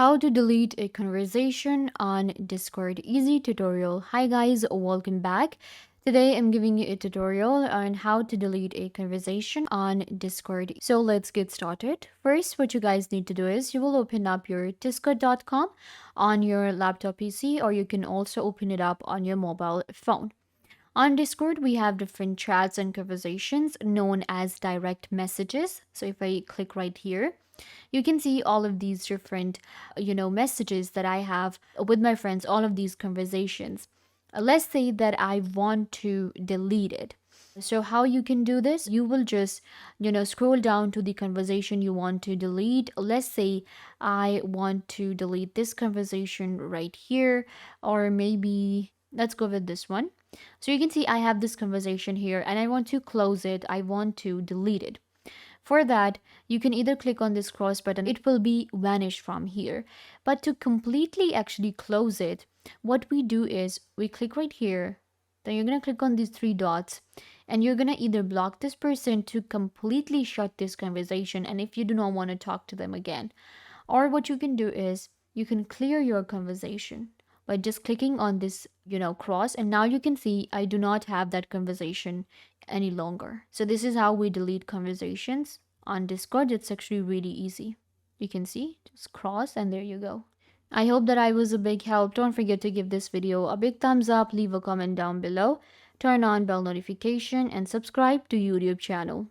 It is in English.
How to delete a conversation on Discord. Easy tutorial. Hi guys, welcome back. Today I'm giving you a tutorial on how to delete a conversation on Discord. So let's get started. First, what you guys need to do is you will open up your discord.com on your laptop PC, or you can also open it up on your mobile phone. On Discord, we have different chats and conversations known as direct messages. So if I click right here, you can see all of these different messages that I have with my friends, all of these conversations. Let's say that I want to delete it. So how you can do this, you will just scroll down to the conversation you want to delete. Let's say I want to delete this conversation right here, or maybe let's go with this one. So you can see I have this conversation here and I want to close it, I want to delete it. For that, you can either click on this cross button, it will be vanished from here. But to completely actually close it, what we do is we click right here, then you're going to click on these three dots, and you're going to either block this person to completely shut this conversation, and if you do not want to talk to them again, or what you can do is you can clear your conversation by just clicking on this, cross. And now you can see I do not have that conversation any longer. So this is how we delete conversations on Discord. It's actually really easy. You can see, just cross and there you go. I hope that I was a big help. Don't forget to give this video a big thumbs up, leave a comment down below, turn on bell notification and subscribe to YouTube channel.